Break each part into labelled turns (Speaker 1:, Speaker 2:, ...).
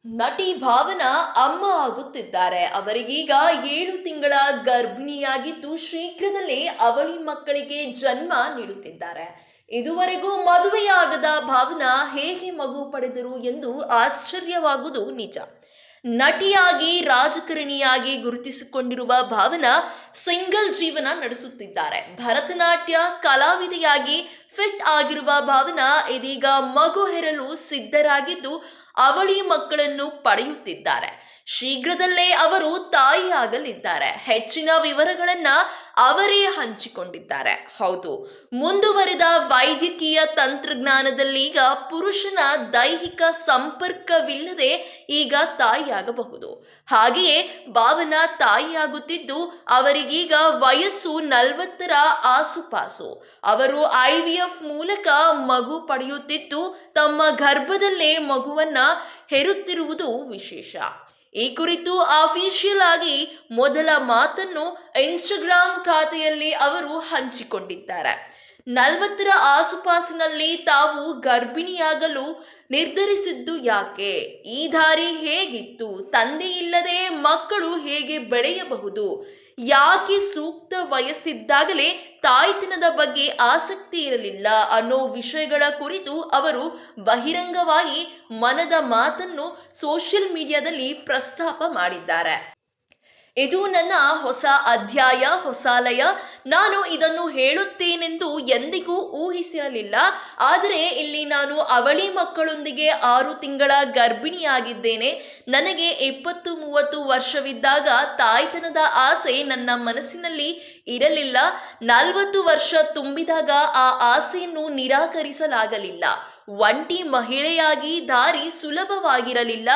Speaker 1: ನಟಿ ಭಾವನಾ ಅಮ್ಮ ಆಗುತ್ತಿದ್ದಾರೆ. ಅವರಿಗೀಗ 7 ತಿಂಗಳ ಗರ್ಭಿಣಿಯಾಗಿದ್ದು ಶೀಘ್ರದಲ್ಲೇ ಅವಳಿ ಮಕ್ಕಳಿಗೆ ಜನ್ಮ ನೀಡುತ್ತಿದ್ದಾರೆ. ಇದುವರೆಗೂ ಮದುವೆಯಾಗದ ಭಾವನಾ ಹೇಗೆ ಮಗು ಪಡೆದರು ಎಂದು ಆಶ್ಚರ್ಯವಾಗುವುದು ನಿಜ. ನಟಿಯಾಗಿ ರಾಜಕಾರಣಿಯಾಗಿ ಗುರುತಿಸಿಕೊಂಡಿರುವ ಭಾವನಾ ಸಿಂಗಲ್ ಜೀವನ ನಡೆಸುತ್ತಿದ್ದಾರೆ. ಭರತನಾಟ್ಯ ಕಲಾವಿದೆಯಾಗಿ ಫಿಟ್ ಆಗಿರುವ ಭಾವನಾ ಇದೀಗ ಮಗು ಹೆರಲು ಸಿದ್ಧರಾಗಿದ್ದು ಅವಳಿ ಮಕ್ಕಳನ್ನು ಪಡೆಯುತ್ತಿದ್ದಾರೆ. ಶೀಘ್ರದಲ್ಲೇ ಅವರು ತಾಯಿಯಾಗಲಿದ್ದಾರೆ. ಹೆಚ್ಚಿನ ವಿವರಗಳನ್ನ ಅವರೇ ಹಂಚಿಕೊಂಡಿದ್ದಾರೆ. ಹೌದು, ಮುಂದುವರೆದ ವೈದ್ಯಕೀಯ ತಂತ್ರಜ್ಞಾನದಲ್ಲೀಗ ಪುರುಷನ ದೈಹಿಕ ಸಂಪರ್ಕವಿಲ್ಲದೆ ಈಗ ತಾಯಿಯಾಗಬಹುದು. ಹಾಗೆಯೇ ಭಾವನಾ ತಾಯಿಯಾಗುತ್ತಿದ್ದು ಅವರಿಗೀಗ ವಯಸ್ಸು 40ರ ಆಸುಪಾಸು. ಅವರು IVF ಮೂಲಕ ಮಗು ಪಡೆಯುತ್ತಿದ್ದು ತಮ್ಮ ಗರ್ಭದಲ್ಲೇ ಮಗುವನ್ನ ಹೆರುತ್ತಿರುವುದು ವಿಶೇಷ. ಈ ಕುರಿತು ಅಫಿಷಿಯಲ್ ಆಗಿ ಮೊದಲ ಮಾತನ್ನು ಇನ್ಸ್ಟಾಗ್ರಾಮ್ ಖಾತೆಯಲ್ಲಿ ಅವರು ಹಂಚಿಕೊಂಡಿದ್ದಾರೆ. 40ರ ಆಸುಪಾಸಿನಲ್ಲಿ ತಾವು ಗರ್ಭಿಣಿಯಾಗಲು ನಿರ್ಧರಿಸಿದ್ದು ಯಾಕೆ? ಈ ದಾರಿ ಹೇಗಿತ್ತು? ತಂದೆ ಇಲ್ಲದೆ ಮಕ್ಕಳು ಹೇಗೆ ಬೆಳೆಯಬಹುದು? ಯಾಕೆ ಸೂಕ್ತ ವಯಸ್ಸಿದ್ದಾಗಲೇ ತಾಯ್ತನದ ಬಗ್ಗೆ ಆಸಕ್ತಿ ಇರಲಿಲ್ಲ ಅನ್ನೋ ವಿಷಯಗಳ ಕುರಿತು ಅವರು ಬಹಿರಂಗವಾಗಿ ಮನದ ಮಾತನ್ನು ಸೋಷಿಯಲ್ ಮೀಡಿಯಾದಲ್ಲಿ ಪ್ರಸ್ತಾಪ ಮಾಡಿದ್ದಾರೆ. ಇದು ನನ್ನ ಹೊಸ ಅಧ್ಯಾಯ, ಹೊಸ ಲಯ. ನಾನು ಇದನ್ನು ಹೇಳುತ್ತೇನೆಂದು ಎಂದಿಗೂ ಊಹಿಸಿರಲಿಲ್ಲ. ಆದರೆ ಇಲ್ಲಿ ನಾನು ಅವಳಿ ಮಕ್ಕಳೊಂದಿಗೆ 6 ತಿಂಗಳ ಗರ್ಭಿಣಿಯಾಗಿದ್ದೇನೆ. ನನಗೆ 20-30 ವರ್ಷವಿದ್ದಾಗ ತಾಯ್ತನದ ಆಸೆ ನನ್ನ ಮನಸ್ಸಿನಲ್ಲಿ ಇರಲಿಲ್ಲ. 40 ವರ್ಷ ತುಂಬಿದಾಗ ಆ ಆಸೆಯನ್ನು ನಿರಾಕರಿಸಲಾಗಲಿಲ್ಲ. ಒಂಟಿ ಮಹಿಳೆಯಾಗಿ ದಾರಿ ಸುಲಭವಾಗಿರಲಿಲ್ಲ.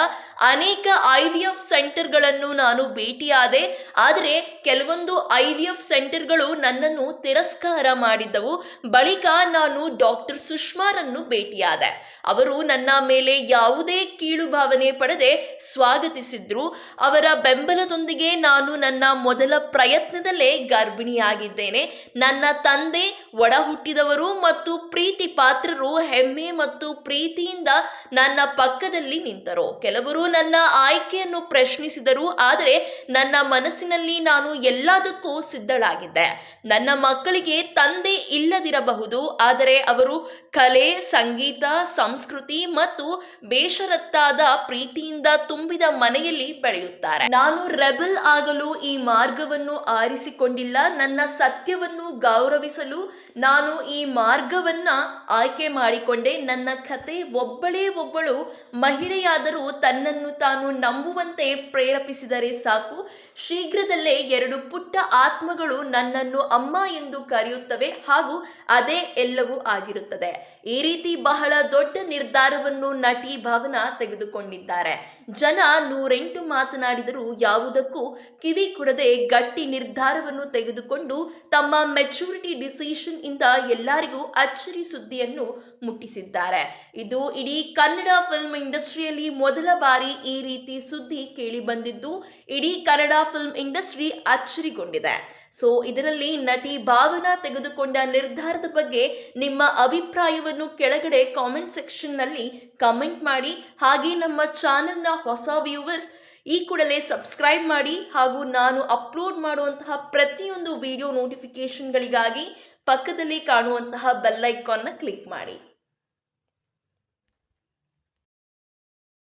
Speaker 1: ಅನೇಕ IVF ಸೆಂಟರ್ಗಳನ್ನು ನಾನು ಭೇಟಿಯಾದೆ. ಆದರೆ ಕೆಲವೊಂದು IVF ಸೆಂಟರ್ಗಳು ನನ್ನನ್ನು ತಿರಸ್ಕಾರ ಮಾಡಿದ್ದವು. ಬಳಿಕ ನಾನು ಡಾಕ್ಟರ್ ಸುಷ್ಮಾರನ್ನು ಭೇಟಿಯಾದೆ. ಅವರು ನನ್ನ ಮೇಲೆ ಯಾವುದೇ ಕೀಳು ಭಾವನೆ ಪಡೆದೆ ಸ್ವಾಗತಿಸಿದ್ರು. ಅವರ ಬೆಂಬಲದೊಂದಿಗೆ ನಾನು ನನ್ನ ಮೊದಲ ಪ್ರಯತ್ನದಲ್ಲೇ ಗರ್ಭಿಣಿಯಾಗಿದ್ದೇನೆ. ನನ್ನ ತಂದೆ, ಒಡ ಹುಟ್ಟಿದವರು ಮತ್ತು ಪ್ರೀತಿ ಪಾತ್ರರು ಹೆಮ್ಮೆ ಮತ್ತು ಪ್ರೀತಿಯಿಂದ ನನ್ನ ಪಕ್ಕದಲ್ಲಿ ನಿಂತರು. ಕೆಲವರು ನನ್ನ ಆಯ್ಕೆಯನ್ನು ಪ್ರಶ್ನಿಸಿದರು. ಆದರೆ ನನ್ನ ಮನಸ್ಸಿನಲ್ಲಿ ನಾನು ಎಲ್ಲದಕ್ಕೂ ಸಿದ್ಧಳಾಗಿದ್ದೆ. ನನ್ನ ಮಕ್ಕಳಿಗೆ ತಂದೆ ಇಲ್ಲದಿರಬಹುದು, ಆದರೆ ಅವರು ಕಲೆ, ಸಂಗೀತ, ಸಂಸ್ಕೃತಿ ಮತ್ತು ಬೇಷರತ್ತಾದ ಪ್ರೀತಿಯಿಂದ ತುಂಬಿದ ಮನೆಯಲ್ಲಿ ಬೆಳೆಯುತ್ತಾರೆ. ನಾನು ರೆಬಲ್ ಆಗಲು ಈ ಮಾರ್ಗವನ್ನು ಆರಿಸಿಕೊಂಡಿಲ್ಲ. ನನ್ನ ಸತ್ಯವನ್ನು ಗೌರವಿಸಲು ನಾನು ಈ ಮಾರ್ಗವನ್ನ ಆಯ್ಕೆ ಮಾಡಿಕೊಂಡೆ. ನನ್ನ ಕತೆ ಒಬ್ಬಳು ಮಹಿಳೆಯಾದರೂ ತನ್ನನ್ನು ತಾನು ನಂಬುವಂತೆ ಪ್ರೇರೇಪಿಸಿದರೆ ಸಾಕು. ಶೀಘ್ರದಲ್ಲೇ 2 ಪುಟ್ಟ ಆತ್ಮಗಳು ನನ್ನನ್ನು ಅಮ್ಮ ಎಂದು ಕರೆಯುತ್ತವೆ ಹಾಗೂ ಅದೇ ಎಲ್ಲವೂ ಆಗಿರುತ್ತದೆ. ಈ ರೀತಿ ಬಹಳ ದೊಡ್ಡ ನಿರ್ಧಾರವನ್ನು ನಟಿ ಭಾವನಾ ತೆಗೆದುಕೊಂಡಿದ್ದಾರೆ. ಜನ 108 ಮಾತನಾಡಿದರೂ ಯಾವುದಕ್ಕೂ ಕಿವಿ ಕೊಡದೆ ಗಟ್ಟಿ ನಿರ್ಧಾರವನ್ನು ತೆಗೆದುಕೊಂಡು ತಮ್ಮ ಮೆಚುರಿಟಿ ಡಿಸಿಷನ್ ಇಂದ ಎಲ್ಲರಿಗೂ ಅಚ್ಚರಿ ಸುದ್ದಿಯನ್ನು ಮುಟ್ಟಿಸಿದ್ದಾರೆ. ಇದು ಇಡೀ ಕನ್ನಡ ಫಿಲ್ಮ್ ಇಂಡಸ್ಟ್ರಿಯಲ್ಲಿ ಮೊದಲ ಬಾರಿ ಈ ರೀತಿ ಸುದ್ದಿ ಕೇಳಿ ಬಂದಿದ್ದು ಇಡೀ ಕನ್ನಡ ಫಿಲ್ಮ್ ಇಂಡಸ್ಟ್ರಿ ಅಚ್ಚರಿಗೊಂಡಿದೆ. ಸೊ ಇದರಲ್ಲಿ ನಟಿ ಭಾವನಾ ತೆಗೆದುಕೊಂಡ ನಿರ್ಧಾರದ ಬಗ್ಗೆ ನಿಮ್ಮ ಅಭಿಪ್ರಾಯವನ್ನು ಕೆಳಗಡೆ ಕಾಮೆಂಟ್ ಸೆಕ್ಷನ್ ನಲ್ಲಿ ಕಮೆಂಟ್ ಮಾಡಿ. ಹಾಗೆ ನಮ್ಮ ಚಾನೆಲ್ನ ಹೊಸ ವ್ಯೂವರ್ಸ್ ಈ ಕೂಡಲೇ ಸಬ್ಸ್ಕ್ರೈಬ್ ಮಾಡಿ ಹಾಗೂ ನಾನು ಅಪ್ಲೋಡ್ ಮಾಡುವಂತಹ ಪ್ರತಿಯೊಂದು ವಿಡಿಯೋ ನೋಟಿಫಿಕೇಶನ್ಗಳಿಗಾಗಿ ಪಕ್ಕದಲ್ಲಿ ಕಾಣುವಂತಹ ಬೆಲ್ ಐಕಾನ್ನ ಕ್ಲಿಕ್ ಮಾಡಿ.